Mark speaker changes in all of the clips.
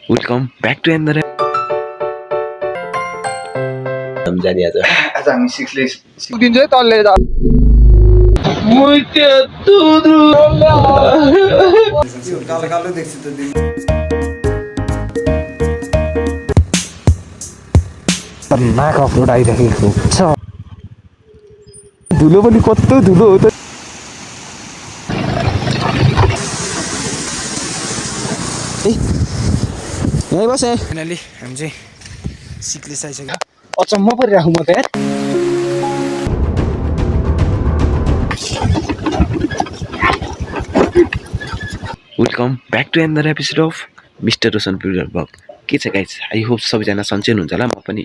Speaker 1: Welcome back to another. हम जाने आज
Speaker 2: हामी सिक्सले
Speaker 3: दिन्छ है तल्ले दा
Speaker 2: मुइते तुद्रु कालो कालो देख्छ त दिन
Speaker 3: नाक अफरोड आइरहेको छ धुलो पनि कस्तो धुलो हो त यही बसे
Speaker 2: फाइनली हामी चाहिँ सिक्लेस आइसक्यो
Speaker 3: अचम्म परिरहेको म त यार
Speaker 1: welcome back to another episode of mister Roshan vlog के छ गाइस आई होप सबैजना सन्चै हुनुहुन्छ होला म पनि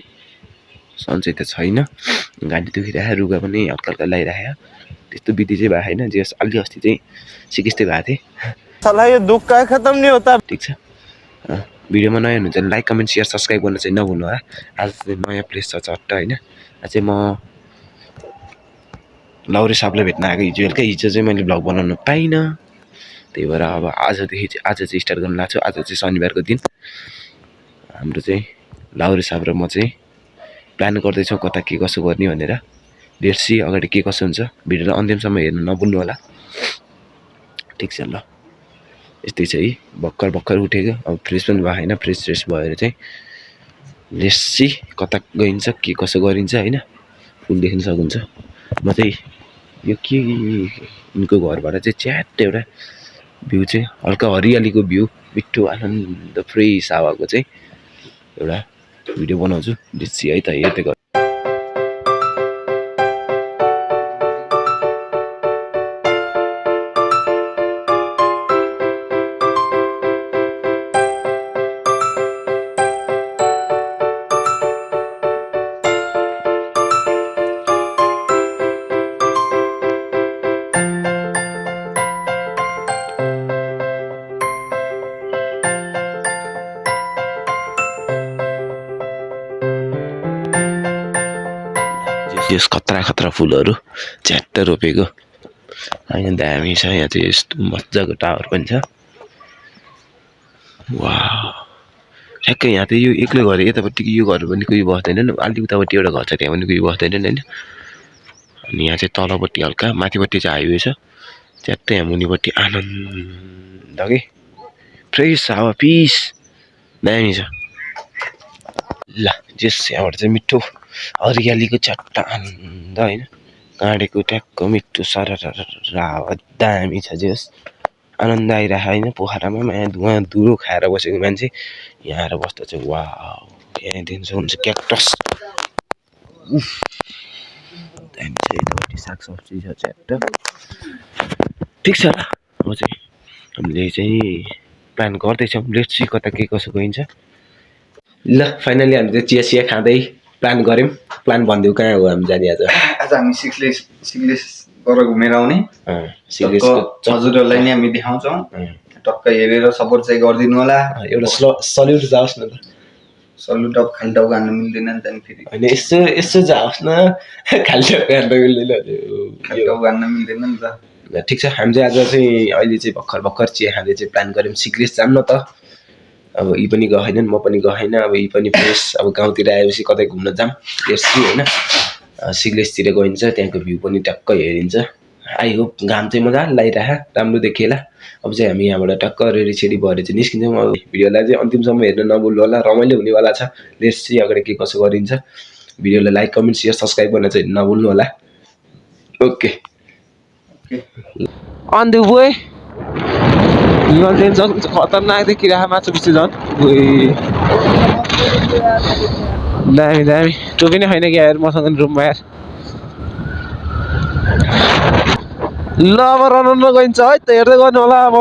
Speaker 1: सन्चै त छैन घाँटी दुखिरहेको रुगा पनि हल्का हल्का लगाइरहेको त्यस्तो बिति चाहिँ भएको छैन जे अलि अस्ति चाहिँ सिकिस्तै भएको थिएँ
Speaker 3: साला यो दुख का खत्म नहीं होता
Speaker 1: ठिक छ भिडियोमा नयाँ हुनुहुन्छ भने लाइक कमेन्ट सेयर सब्सक्राइब गर्न चाहिँ नभुल्नु होला आज चाहिँ नयाँ प्लेस छ चट्ट होइन आज चाहिँ म लाउरे साहबलाई भेट्न आएको हिजो चाहिँ मैले भ्लग बनाउन पाइनँ त्यही भएर अब आज चाहिँ स्टार्ट गर्न लाग्छु आज चाहिँ शनिबारको दिन हाम्रो चाहिँ लाउरे साहब र म चाहिँ प्लान गर्दैछौँ कता के कसो गर्ने भनेर लेट्स सी अगाडि के कसो हुन्छ भिडियोलाई अन्तिमसम्म हेर्नु नभुल्नु होला ठिक छ ल यस्तै छ है भर्खर उठेको अब फ्रेस पनि भयो होइन फ्रेस भएर चाहिँ लेट्स सी कता गइन्छ के कसो गरिन्छ होइन फुल देख्न सक्नुहुन्छ म चाहिँ यो के यिनको घरबाट चाहिँ च्याट एउटा भ्यू चाहिँ हल्का हरियालीको भ्यू मिठो आनन्द फ्रेस हावाको चाहिँ एउटा भिडियो बनाउँछु लेट्स सी है त हेर्दै गर्नु यस खतरा फुलहरू च्याट्ट रोपेको होइन दामी छ यहाँ चाहिँ यस्तो मजाको टावर पनि छ वाह ठ्याक्कै यहाँ त यो एक्लै घर यतापट्टि यो घर पनि कोही बस्दैनन् अलि उतापट्टि एउटा घर छ त्यहाँ पनि कोही बस्दैनन् होइन अनि यहाँ चाहिँ तलपट्टि हल्का माथिपट्टि चाहिँ हाइवे छ च्याट्टै यहाँ मुनिपट्टि आनन्द के फ्रेस हावा पिस दामी छ ल जस यहाँबाट चाहिँ मिठो हरियालीको चट्ट आनन्द होइन काँडेको ट्याक्क मिठो सर हावा दामी छ जस आनन्द आइरहेको होइन पोखरामा यहाँ धुवा धुलो खाएर बसेको मान्छे यहाँ आएर बस्दा चाहिँ वाह यहाँ देख्न सक्नुहुन्छ क्याक्टस दामी छ यतापट्टि सागसब्जी छ च्याट्ट ठिक छ ल अब चाहिँ हामीले चाहिँ प्लान गर्दैछौँ लेट्स सी कता के कसो गइन्छ ल फाइनली हामीले चाहिँ चिया खाँदै प्लान गऱ्यौँ प्लान भनिदिउँ कहाँ हो हामी जाने आज
Speaker 2: हामी सिक्लेस गर घुमेर आउने हजुरहरूलाई नि हामी देखाउँछौँ टक्क हेरेर सपोर्ट चाहिँ गरिदिनु होला
Speaker 1: एउटा सल्युट जाओस् न त
Speaker 2: सल्युट अब खाली टाउको हान्नु मिल्दैन नि त फेरि
Speaker 1: होइन यसो जाओस् न खाली टाउको हान्नु मिल्दैन
Speaker 2: खाली टाउको हान्नु मिल्दैन नि त
Speaker 1: ठिक छ हामी चाहिँ आज चाहिँ अहिले चाहिँ भर्खर चिया खाँदै चाहिँ प्लान गऱ्यौँ सिक्लेस जाऊँ न त अब यी पनि गएनन् म पनि गएन अब यी पनि फ्रेस अब गाउँतिर आएपछि कतै घुम्न जाऊँ त्यसै होइन सिग्लेसतिर गइन्छ त्यहाँको भ्यू पनि टक्क हेरिन्छ आई होप घाम चाहिँ मजाले लागिरहेको राम्रो देखिएला अब चाहिँ हामी यहाँबाट टक्क रेडी भएर चाहिँ निस्किन्छौँ अब भिडियोलाई चाहिँ अन्तिमसम्म हेर्न नभुल्नु होला रमाइलो हुनेवाला छ लेट्स सी अगाडि के कसो गरिन्छ भिडियोलाई लाइक कमेन्ट सेयर सब्सक्राइब गर्न चाहिँ नभुल्नु होला ओके
Speaker 3: अन द वे हिमाल चाहिँ खतरनाक देखिरहेको माछा पिछे झन् दामी टोपी नै छैन क्या यार मसँग रुममा यार ल अब रन गइन्छ है त हेर्दै गर्नु होला अब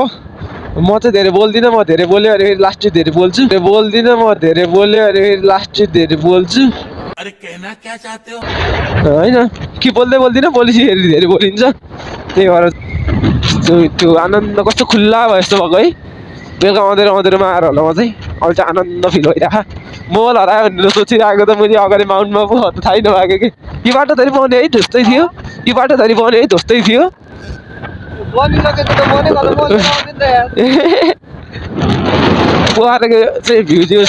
Speaker 3: म चाहिँ धेरै बोल्दिनँ म धेरै बोल्यो अरे फेरि लास्ट चाहिँ धेरै बोल्छु बोल्दिनँ म धेरै बोल्यो अरे फेरि लास्ट चाहिँ धेरै बोल्छु
Speaker 4: अरे कहना क्या चाहते हो
Speaker 3: होइन कि बोल्दिनँ बोलेपछि फेरि धेरै बोलिन्छ त्यही भएर त्यो आनन्द कस्तो खुल्ला भयो जस्तो भएको है बेलुका आउँदैमा आएर होला म चाहिँ अहिले चाहिँ आनन्द फिल भइरहेको मोबाइल हरायो भनेर सोचिरहेको त मैले अगाडि माउन्टमा पो थाहै नभएको कि यो बाटो धरि पाउने है ढुस्दै थियो यो बाटो धरि पाउने है ढुस्दै थियो बुहारेको चाहिँ भ्यू चाहिँ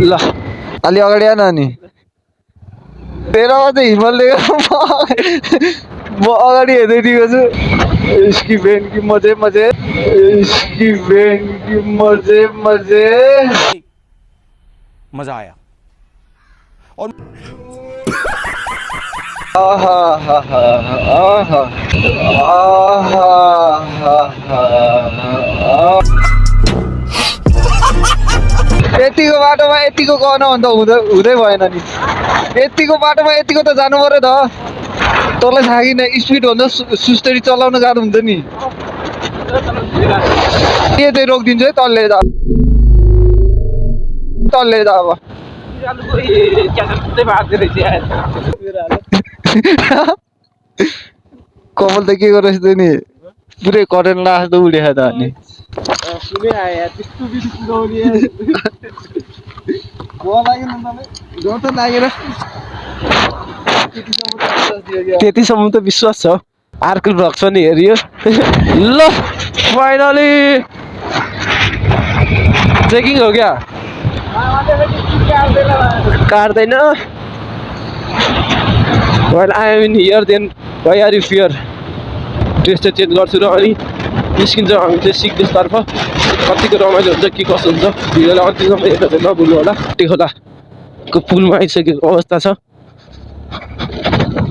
Speaker 3: ल
Speaker 2: अलि अगाडि आएन अनि तेरामा चाहिँ हिमाल देखेर म अगाडि हेर्दै दिएको छु इसकी बहन की मजे मजे इसकी बहन की मजे मजे
Speaker 4: मजा आया
Speaker 2: आहा हा हा आहा यतिको बाटोमा यतिको गर्न भन्दा हुँदै भएन नि यतिको बाटोमा यतिको त जानु पर्यो त तँलाई थाहा किन स्पिड भन्दा सुस्तरी चलाउन गाह्रो हुन्छ नि के चाहिँ रोकिदिन्छु है तल्ले जा अब कपाल त के गरेछ त नि पुरै करेन्ट लाग्छ त उडेछ त अनि
Speaker 3: त्यतिसम्म त विश्वास छ अर्को भ्लग छ नि हेरियो ल फाइनली चेकिङ हो क्या काट्दैन While I am in here, then why are you fear? Dress चाहिँ चेन्ज गर्छु र अनि निस्किन्छ हामी चाहिँ सिक्नेसतर्फ कतिको रमाइलो हुन्छ के कसो हुन्छ भिडियोलाई अन्तिमसम्म हेर्दा चाहिँ नभुल्नु होला टेखोलाको पुलमा आइसकेको अवस्था छ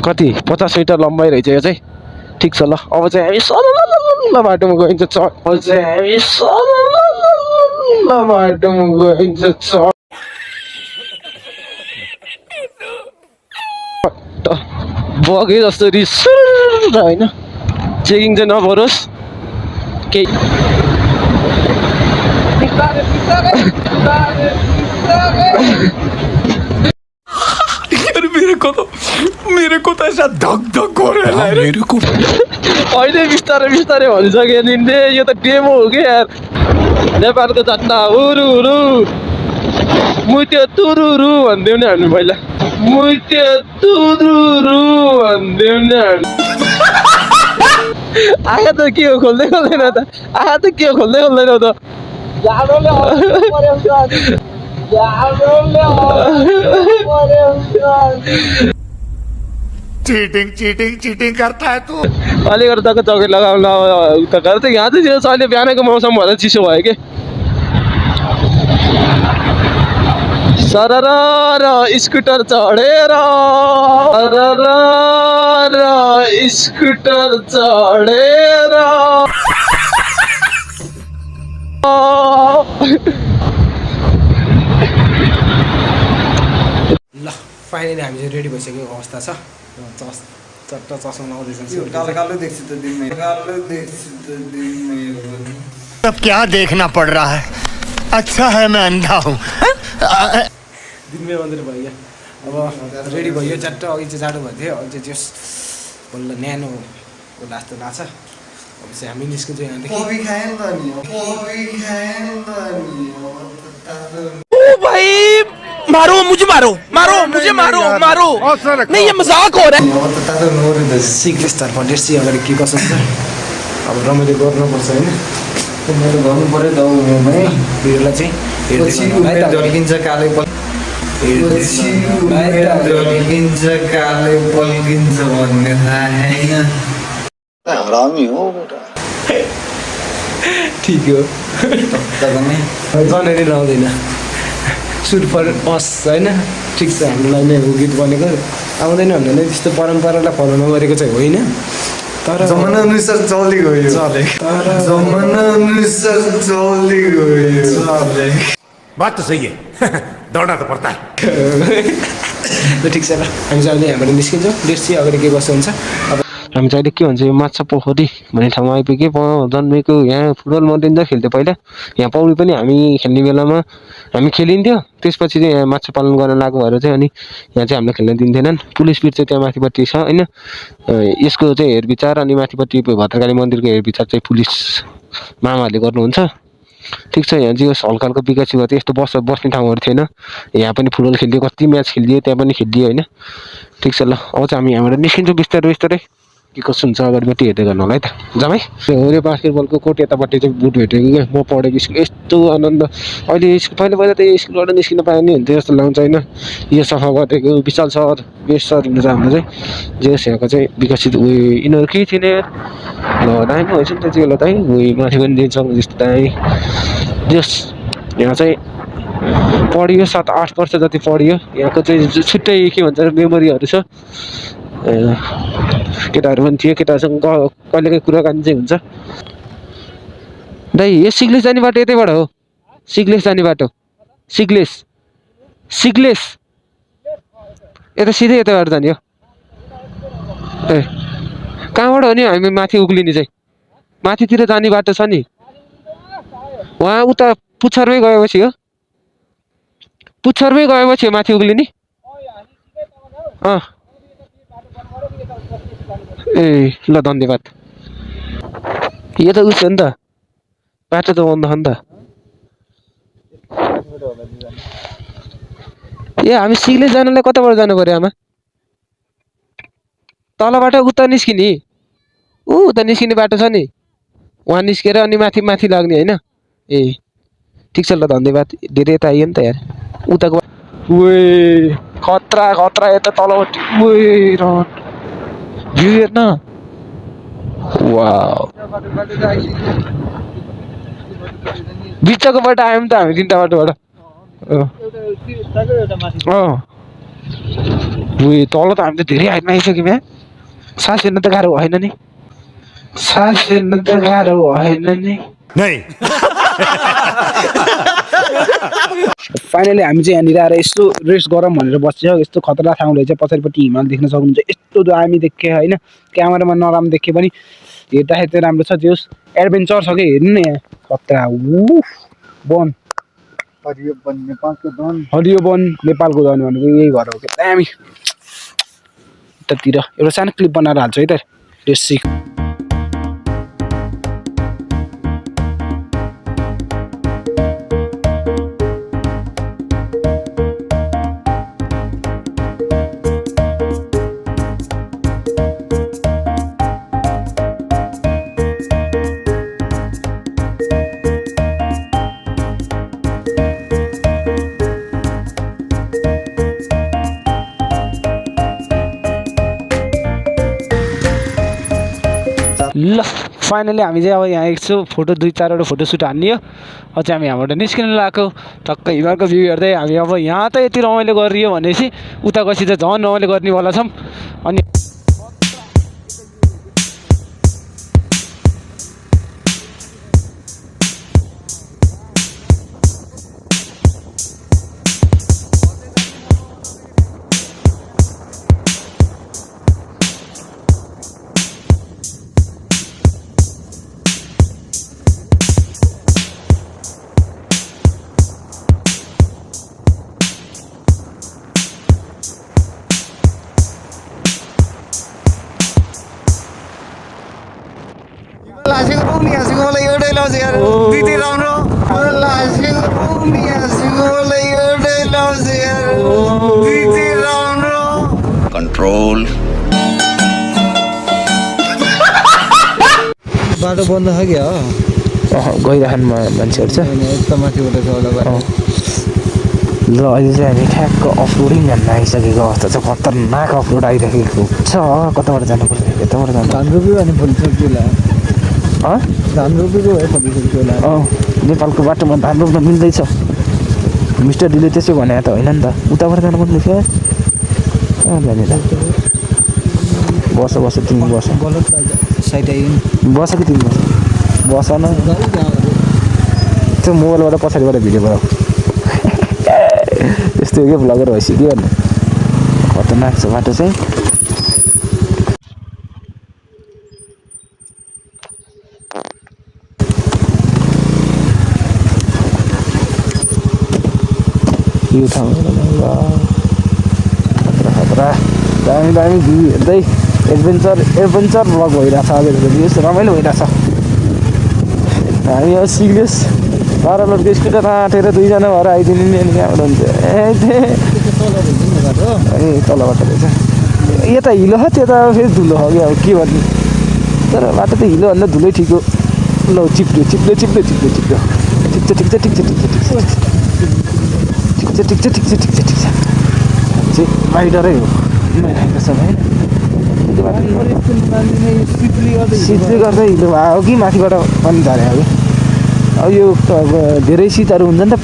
Speaker 3: कति 50 मिटर लम्बाइ रहेछ यो चाहिँ ठिक छ ल अब चाहिँ हामी सल्ल बाटोमा गइन्छ बगे जस्तो रिस होइन चेकिङ चाहिँ नपरोस् केही
Speaker 4: मेरे को तो ऐसा धक धक हो रहा है मेरे को
Speaker 3: अहिले बिस्तारै बिस्तारै भनिसक्यो नि यो त डेमो हो कि यार नेपालको झट्टा हुरु मुइत्यो तुरुरु भन्दियो नि हामी पहिला मुइत्यो तुरुरु भन्दियो नि हामी आँखा त के हो खोल्दै खोल्दैन त आँखा त के हो खोल्दै खोल्दैन त
Speaker 4: चीटिंग चीटिंग चीटिंग करता है तू
Speaker 3: अलिकति चौकी लगाउन उता गरेर चाहिँ यहाँ चाहिँ अहिले बिहानको मौसम भएर चिसो भयो कि सरर स्कुटर चढेर स्कुटर चढेर ल फाइनली हामी चाहिँ रेडी भइसकेको अवस्था छ चट्टा चस्मा लाउँदैछ
Speaker 2: कालो देख्छु त दिनमै
Speaker 5: अब क्या देखना पड़ रहा है अच्छा है मैं अंधा हूँ
Speaker 3: दिनमै मन्दिर भयो अब रेडी भयो चट्ट अघि चाहिँ जाडो भएको थियो अझै त्यो बल्ल न्यानो जस्तो लाग्छ अब चाहिँ हामी निस्किन्छ यहाँदेखि
Speaker 4: ओ भाई मारो मुझे मारो नहीं ये मजाक हो रहा है
Speaker 3: सिक्लेसतर्फ डेर्सी अगाडि के कसो हुन्छ अब रमाइलो गर्नुपर्छ होइन
Speaker 2: मेरो गर्नु पर्यो त
Speaker 3: भिडियोलाई चाहिँ
Speaker 2: झल्किन्छ काले झल्किन्छ काले पल्किन्छ भन्ने हरामी हो
Speaker 3: ठिक हो जनरी लाउँदैन सुट फर अस होइन ठिक छ हामीलाई नै हो गीत बनेको आउँदैन भन्दा नै त्यस्तो परम्परालाई फलो नगरेको चाहिँ होइन तर
Speaker 2: जमाना अनुसार चल्दै गयो जमाना अनुसार चल्दै गयो
Speaker 4: बात तो सही है दौड़ना तो पड़ता है
Speaker 3: ठिक छ ल हामी चाहिँ अहिले यहाँबाट निस्किन्छौँ डेर्सी अगाडि के कसो हुन्छ अब हामी चाहिँ अहिले के भन्छ यो माछा पोखरी भन्ने ठाउँमा आइपुग्यो जन्मेको यहाँ फुटबल मरिन्छ खेल्थ्यो पहिला यहाँ पौडी पनि हामी खेल्ने बेलामा हामी खेलिन्थ्यो त्यसपछि चाहिँ यहाँ माछा पालन गर्न लागु भएर चाहिँ अनि यहाँ चाहिँ हामीलाई खेल्न दिन्थेनन् पुलिस पिट चाहिँ त्यहाँ माथिपट्टि छ होइन यसको चाहिँ हेरविचार अनि माथिपट्टि भद्रकाली मन्दिरको हेरविचार चाहिँ पुलिस मामाहरूले गर्नुहुन्छ ठिक छ यहाँ चाहिँ हल्का हल्का विकास भयो यस्तो बस्ने ठाउँहरू थिएन यहाँ पनि फुटबल खेलिदियो कति म्याच खेलिदियो त्यहाँ पनि खेलिदियो होइन ठिक छ ल अब चाहिँ हामी यहाँबाट निस्किन्छौँ बिस्तारै बिस्तारै के कसो हुन्छ अगाडिपट्टि हेर्दै गर्नु होला है त जाउँ है होरे बास्केटबलको कोर्ट यतापट्टि चाहिँ बुट भेटेको क्या म पढेको स्कुल यस्तो आनन्द अहिले पहिला पहिला त स्कुलबाट निस्किन पाए नि हुन्थ्यो जस्तो लाग्छ होइन यो सफा गरिदिएको विशाल सर बेस्ट सर हुनु चाहिँ हाम्रो चाहिँ जे यहाँको चाहिँ विकसित उयो यिनीहरू केही थिएन ल दामी भएछ नि त त्यो ल दाइ उयो माथि पनि दिन्छ जस्तो दाइ जस यहाँ चाहिँ पढियो 7-8 वर्ष जति पढियो यहाँको चाहिँ छुट्टै के भन्छ मेमोरीहरू छ केटाहरू पनि थियो केटाहरूसँग कहिले काहीँ कुराकानी चाहिँ हुन्छ दाइ यो सिग्लेस जाने बाटो यतैबाट हो सिग्लेस जाने बाटो सिग्लेस यता सिधै यताबाट जाने हो ए कहाँबाट हो नि हामी माथि उक्लिने चाहिँ माथितिर जाने बाटो छ नि वहाँ उता पुच्छरमै गएपछि हो पुच्छरमै गएपछि हो माथि उक्लिने ए ल धन्यवाद यो त उस हो नि त बाटो त बन्द हो नि त ए हामी सिग्लेस जानलाई कताबाट जानु पर्यो आमा तलबाट उता निस्किने उता निस्किने बाटो छ नि वहाँ निस्केर अनि माथि माथि लाग्ने होइन ए ठिक छ ल धन्यवाद धेरै यता आइयो नि त यार उताको वे खतरा खतरा यता तलपट्टि वे रन भ्यू हेर्न वाउ बिचको बाटो आयौँ त हामी तिनवटा बाटोबाट वे तल त हामी त धेरै हाइटमा आइसक्यौँ यहाँ सास हेर्न त गाह्रो भएन नि सास हेर्न त गाह्रो भएन नि
Speaker 5: नहीं
Speaker 6: फाइनली हामी चाहिँ यहाँनिर आएर यस्तो रेस्ट गरौँ भनेर बस्छ यस्तो खतरा ठाउँ रहेछ पछाडिपट्टि हिमाल देख्न सक्नुहुन्छ यस्तो दामी देखेँ होइन क्यामेरामा नराम्रो देखेँ पनि हेर्दाखेरि चाहिँ राम्रो छ त्यो एडभेन्चर छ कि हेर्नु न यहाँ खतरा वन हरियो वन नेपालको धन भनेको यही घर हो कि दामी यतातिर एउटा सानो क्लिप बनाएर हाल्छु है त रेस्ट ल फाइनली हामी चाहिँ अब यहाँ एकछिन फोटो 2-4वटा फोटोसुट हान्ने हो अब चाहिँ हामी यहाँबाट निस्किन लगाएको टक्क हिमालको भ्यू हेर्दै हामी अब यहाँ त यति रमाइलो गरियो भनेपछि उता गएपछि चाहिँ झन् रमाइलो गर्नेवाला छौँ अनि
Speaker 5: कंट्रोल
Speaker 2: बाटो बन्द छ क्या
Speaker 3: गइराख्नु मान्छेहरू छ
Speaker 2: यता माथिबाट छ होला बाटो
Speaker 3: ल अहिले चाहिँ हामी ठ्याक्क अफरोडिङ हान्न आइसकेको अवस्था छ खतरनाक अफरोड आइरहेको छ कताबाट जानुपर्छ यताबाट जानु
Speaker 2: धान रोप्यो भने फलिसक्यो होला धान रोपेको भए फलिसक्यो होला
Speaker 3: नेपालको बाटोमा धान रोप्न मिल्दैछ मिस्टर डीले त्यसो भने त होइन नि त उताबाट जानुपर्ने थियो बस तिमी बस
Speaker 2: साइड आइयो
Speaker 3: बस कि तिमी बस न त्यो मोबाइलबाट पछाडिबाट भिडियो बनाऊ यस्तो के भ्लगर भइसक्यो भने खतरनाक छ बाटो चाहिँ यो ठाउँ खतरा दामी दामी भ्यू हेर्दै एडभेन्चर भ्लग भइरहेछ आज रमाइलो भइरहेछ हामी अब सिरियस 12 लोडको स्कुटर आँटेर 2जना भएर आइदिने नि अनि कहाँबाट हुन्छ ए तलबाट रहेछ यता हिलो हो त्यो त फेरि धुलो हो क्या अब के भन्नु तर बाटो त हिलोभन्दा धुलै ठिक हो ल चिप्ल्यो चिप्ल्यो चिप्ल्यो चिप्ल्यो चिप्ल्यो ठिक छ ठिक छ ठिक छ ठिक छ ठिक छ ठिक छ ठिक छ ठिक छ ठिक छ ठिक छ चाहिँ बाहिडरै हो आएको छ होइन सिधै गर्दा हिलो भयो हो कि माथिबाट पनि झऱ्यो कि अब यो अब धेरै शीतहरू हुन्छ नि त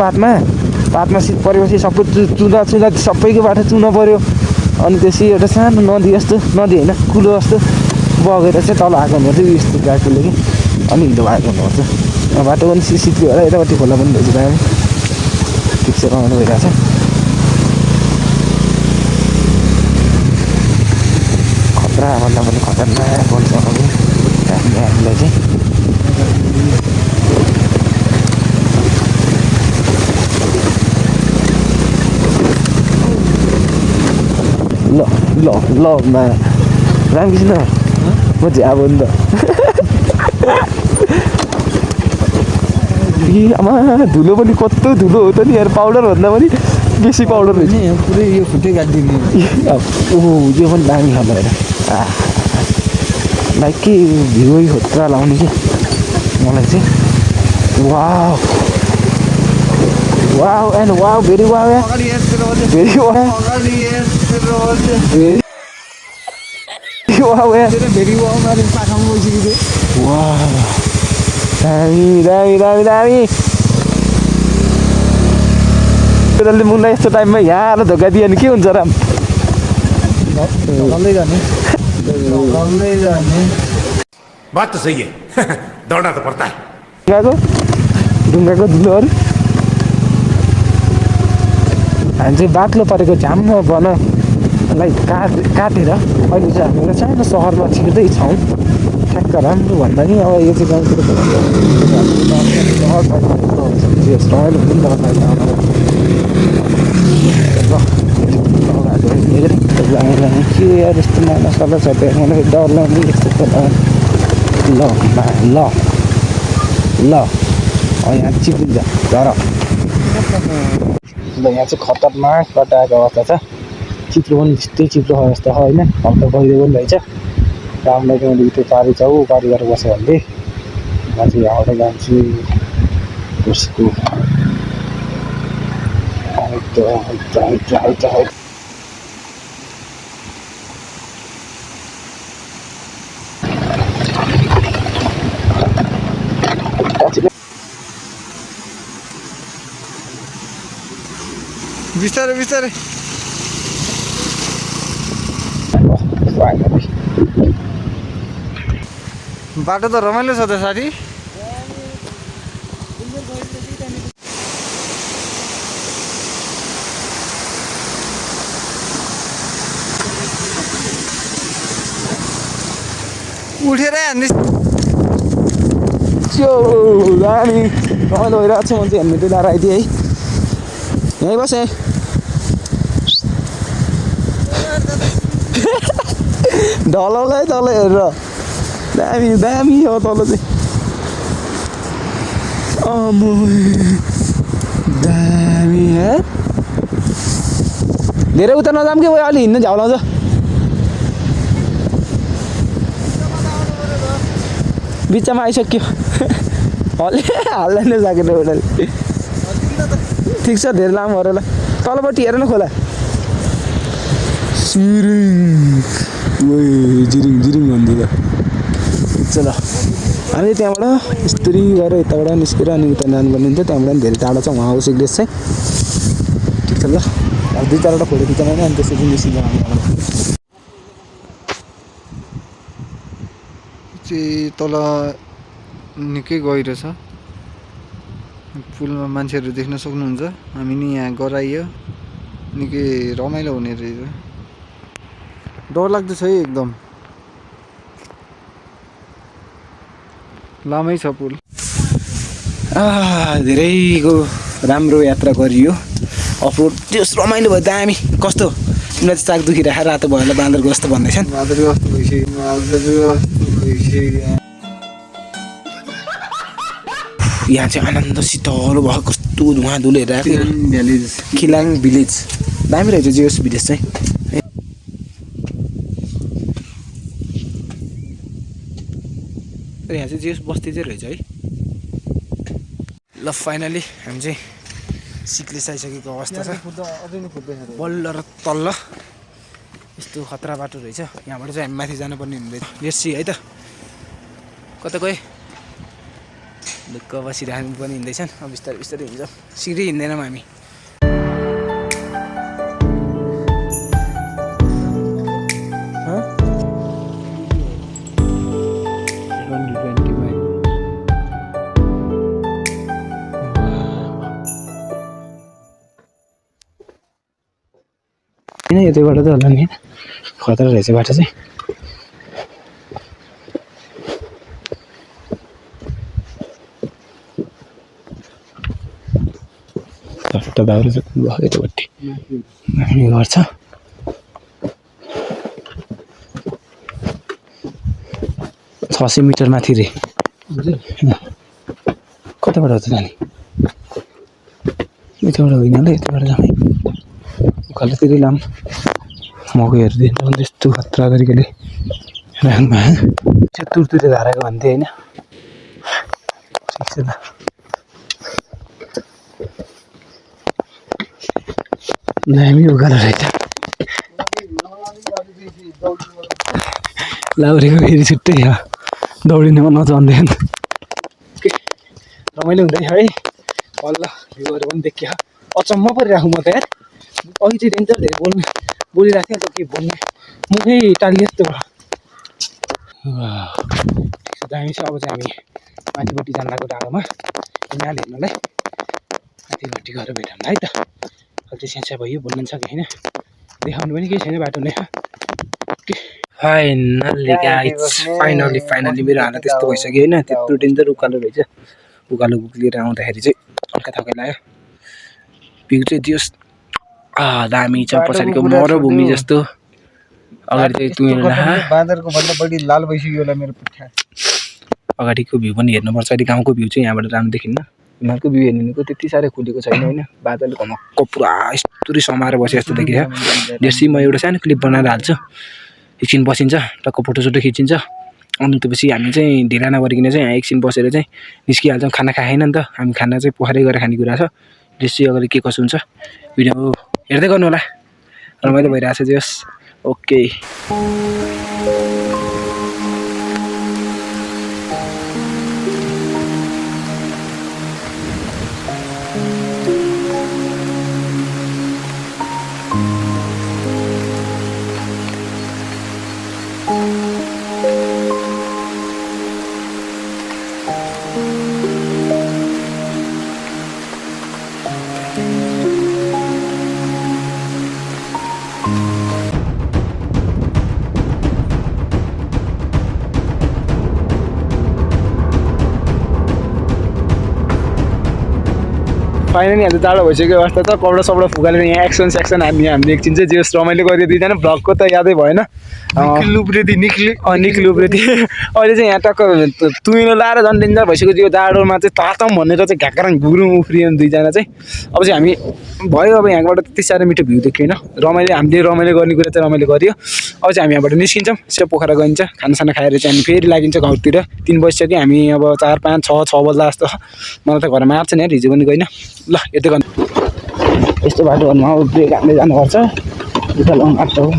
Speaker 3: पातमा शीत परेपछि सबै चुना सबैको बाटो चुना पऱ्यो अनि त्यसै एउटा सानो नदी जस्तो नदी होइन कुलो जस्तो बगेर चाहिँ तल आएको हुनुपर्छ यस्तो गाडीले कि अनि हिलो भएको हुनुपर्छ बाटो पनि शीतले होला यतापट्टि खोला पनि भइसक्यो दामी ठिक छ रमाइलो भइरहेको छ खतराभन्दा पनि खतरनाक हुन्छ हामीलाई चाहिँ ल ल ल रामकृष्ण म चाहिँ अब नि त आमा धुलो पनि कस्तो धुलो हो त नि यार पाउडरभन्दा पनि बेसी पाउडर रहेछ
Speaker 2: पुरै यो खुट्टै काटिदिने
Speaker 3: ओहो यो पनि दामी खाँदो होइन लाइक के भिडियो खोज्रा लाउने कि मलाई चाहिँ wow wow and wow very wow yeah very wow wow yeah
Speaker 2: very wow मारे पाखामा गइसक्यो
Speaker 3: वाउ दामी दामी दामी दामी त्यसले मुन्ना यस्तो टाइममा यहाँ आएर धोका दियो भने के हुन्छ राम
Speaker 2: ढल्दै जाने
Speaker 4: बात तो सही है दौड़ना तो पड़ता है
Speaker 3: ढुङ्गाको धुलोहरू हामी चाहिँ बाक्लो परेको झ्याम्म बनलाई काटेर अहिले चाहिँ हामी एउटा सानो सहरमा छिर्दै छौँ ठ्याक्क राम्रो भन्दा नि अब यो चाहिँ गाउँतिर रमाइलो के यार यस्तो मसला छ त्यो मलाई डर लाग्ने यस्तो ल ल ल यहाँ चिप्लिन्छ झर ल यहाँ चाहिँ खतरनाक कटाएको अवस्था छ चिप्लो पनि त्यस्तै चिप्लो अवस्था छ होइन हल्का गहिरो पनि रहेछ रामलाई चाहिँ मैले त्यो पारी गरेर बस्यो भने म चाहिँ यहाँबाट जान्छु उसको
Speaker 2: बिस्तारै बिस्तारै बाटो त रमाइलो छ त साथी उठेरै हान्ने
Speaker 3: त्यो दामी रमाइलो भइरहेको छ म चाहिँ हेलमेटै लाएर आइदिएँ है यहीँ बसेँ ढलौलाई तल हेरेर दामी दामी हो तल चाहिँ दामी है धेरै उता नजाम कि अलि हिँड्नु झ्याउलाउँछ बिचमा आइसक्यो हाल्दैन सकेन एउटा ठिक छ धेरै लामो होला तलपट्टि हेर न खोला जिरिङ जिरिङ भन्दै त ठिक छ ल हामी त्यहाँबाट यस्तरी गरेर यताबाट निस्केर अनि उता जानुपर्ने हुन्छ त्यहाँबाट पनि धेरै टाढो छ उहाँ आउँछ ग्लेस चाहिँ ठिक छ ल अब 2-4वटा फोटो खिच्न होइन अनि त्यसपछि निस्किन्छ हामीबाट
Speaker 2: चाहिँ तल निकै गहिरो छ पुलमा मान्छेहरू देख्न सक्नुहुन्छ हामी नि यहाँ गराइयो निकै रमाइलो हुने रहेछ डर लाग्दो छ है एकदम लामै छ पुल
Speaker 3: धेरैको राम्रो यात्रा गरियो अफरोड त्यस रमाइलो भयो दामी कस्तो तिमीलाई चाहिँ चाक दुखिरहेको रातो भएर बाँदरको जस्तो भन्दैछन् यहाँ चाहिँ आनन्द शीतल भयो कस्तो धुवा धुलो हेरेर खिलाङ भिलेज दामी रहेछ जियोस् भिलेज चाहिँ
Speaker 6: यहाँ चाहिँ जे बस्ती चाहिँ रहेछ है। ल फाइनली हामी चाहिँ सिक्लेस आइसकेको अवस्था छ। बल्ल र तल्ल यस्तो खतरा बाटो रहेछ। यहाँबाट चाहिँ हामी माथि जानुपर्ने हुँदैछ। यसी है त कता गए ढुक्क बसिराख्नु पनि हिँड्दैछन्। अब बिस्तारै बिस्तारै हिँड्छौँ। सिधै हिँड्दैनौँ हामी। होइन यतैबाट त होला नि खतरा रहेछ बाटो चाहिँ। चट्ट दाउरा चाहिँ भयो यतापट्टि हामी घर छ। 600 मिटर माथि रे। कताबाट हो त जाने? यताबाट होइन होला यताबाट जाने। उकालोतिरै लाम मकै हेरिदिन्छ भने त्यस्तो खतरा तरिकाले राख्नु तुरतुरे धाराको भन्थे होइन। ठिक छ त दामी उकालो रहेछ। लाउरेको फेरि छुट्टै छ दौडिनेमा नचन्दैन। रमाइलो हुँदैछ है। बल्ल भ्यूहरू पनि देखियो। अचम्म परिरहेको म त यार। अघि चाहिँ डेन्जर धेरै बोलिरहेको थिएँ। अन्त के बोल्ने मुखै टालियो जस्तो भयो। दामी छ। अब चाहिँ हामी माथिपट्टि जान लागेको डाँडोमा हिमाल हेर्नुलाई। माथिपट्टि गएर भेटौँ है त। अहिले चाहिँ स्यान्छ भयो बोल्नु छ कि होइन देखाउनु पनि केही छैन बाटो नै। फाइनली मेरो हालत त्यस्तो भइसक्यो होइन। त्यत्रो डेन्जर उकालो रहेछ। उकालो उक्लिएर आउँदाखेरि चाहिँ हल्का थकै लाग्यो। भ्यू चाहिँ दियोस् दामी छ। पछाडिको मरुभूमि जस्तो अगाडि चाहिँ
Speaker 2: बाँदरको भन्दा बढी लाल भइसक्यो होला मेरो पुट्ठा।
Speaker 6: अगाडिको भ्यू पनि हेर्नुपर्छ। अहिले गाउँको भ्यू चाहिँ यहाँबाट राम्रो देखिन्न। हिमालको भ्यू हेर्नुको त्यति साह्रै खुलेको छैन होइन। बादल घमक्क पुरा यस्तरी समाएर बसे जस्तो देखिन्छ। देशी म एउटा सानो क्लिप बनाएर हाल्छु। एकछिन बसिन्छ टक्क फोटोसोटो खिचिन्छ। अनि त्यसपछि हामी चाहिँ ढिला नगरिकन चाहिँ एकछिन बसेर चाहिँ निस्किहाल्छौँ। खाना खाएन नि त। हामी खाना चाहिँ पोखरै गएर खानेकुरा छ। देशी अगाडि के कसो हुन्छ भिडियो हेर्दै गर्नु होला। रमाइलो भइरहेछ जस। ओके फाइनली हामी टाढो भइसक्यो अवस्था छ। कपडा सपडा फुकालेर यहाँ एक्सन सेक्सन हामी एकछिन चाहिँ जे रमाइलो गरियो दुईजना। भ्लगको त यादै भएन। निक्ली अहिले चाहिँ यहाँ टक्क तुइनो लाएर झन् डेन्जर भइसक्यो। यो जाडोमा चाहिँ तातम भनेर चाहिँ घाक्राङ घुग्रुङ उफ्रियो दुईजना चाहिँ। अब चाहिँ हामी भयो। अब यहाँबाट त्यति साह्रो मिठो भ्यू देखिएन। हामीले रमाइलो गर्ने कुरा चाहिँ रमाइलो गरियो। अब चाहिँ हामी यहाँबाट निस्किन्छौँ। सेप पोखरा गइन्छ। खानासाना खाएर चाहिँ हामी फेरि लागिन्छ घरतिर। 3 बजिसक्यो। हामी अब 4, 5, 6 बज्दा जस्तो मलाई त घरमा आएको छ नि हिजो पनि गइनँ। ल यतै गर्नु यस्तो बाटोहरूमा अब ब्रेक हाल्दै जानुपर्छ। उता लङ बाटो हो।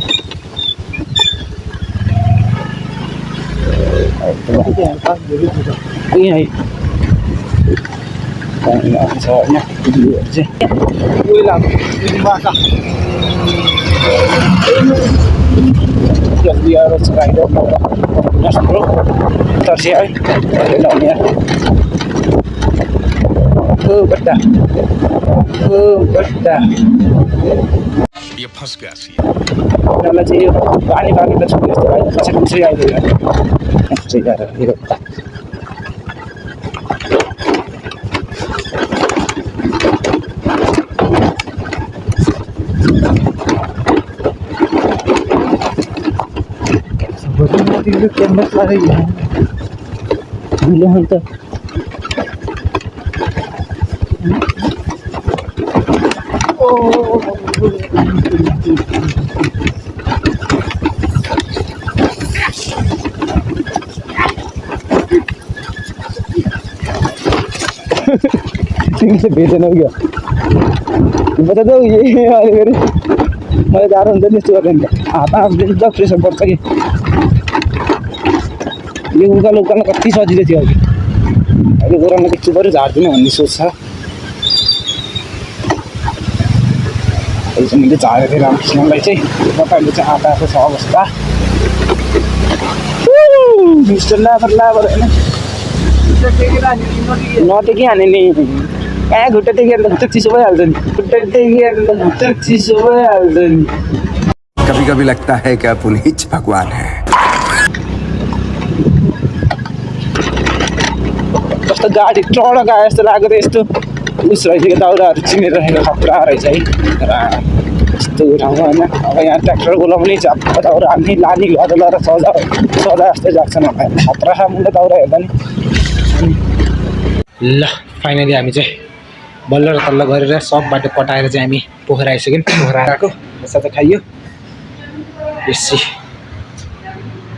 Speaker 4: ये फंस गया सी।
Speaker 6: चाहिँ पानी त छुट्यो जस्तो भयो। कसरी आइदियो क्यामेरा लगाइदिनु त तिमीले भेटेनौ क्या बता दौ अहिले फेरि मैले गाह्रो हुन्छ नि यस्तो गर्यो नि त हातमा त प्रेसर पर्छ कि यो उकालो उकालो कति सजिलो थियो अघि अहिले ओह्रालो के पऱ्यो झार्दिनँ भन्ने सोच छ अहिले चाहिँ मैले झारेको थिएँ रामकृष्णलाई चाहिँ तपाईँले चाहिँ आँटाको छ अवस्था मिस्टर लाबर लाबर होइन नटेकिहाल्ने नि कहाँ खुट्टा टेकिहाल्दा खुट्टा चिसो भइहाल्छ नि खुट्टा टेकिहाल्दा खुट्टा चिसो भइहाल्छ नि
Speaker 4: कभी कभी लगता है कि आप उन्हीं भगवान है
Speaker 6: कस्तो गाडी ट्रक आए जस्तो लागेको थियो यस्तो उस रहेछ कि दाउराहरू चिनेर राखेको खतरा रहेछ है र यस्तो ठाउँमा होइन अब यहाँ ट्र्याक्टर बोलाउने झ्याप्प दाउरा हाल्ने लाने घर सजा सजा जस्तै लाग्छ मलाई खतरा छ मुन्डा दाउरा हेर्दा नि ल फाइनली हामी चाहिँ बल्ल र तल्ल गरेर सब बाटो कटाएर चाहिँ हामी पोखरा आइसक्यौँ पोखरा आएको साथै खाइयो बेसी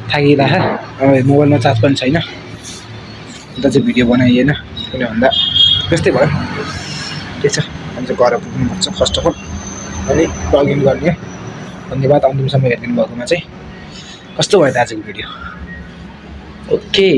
Speaker 6: थाकिरहेको अब मोबाइलमा चार्ज पनि छैन अन्त चाहिँ भिडियो बनाइएन किन भन्दा त्यस्तै भयो के छ हामी चाहिँ घर पुग्नुपर्छ फर्स्ट अफ अल अनि लगइन गर्ने धन्यवाद अन्तिमसम्म हेरिदिनु भएकोमा चाहिँ कस्तो भयो त आजको भिडियो ओके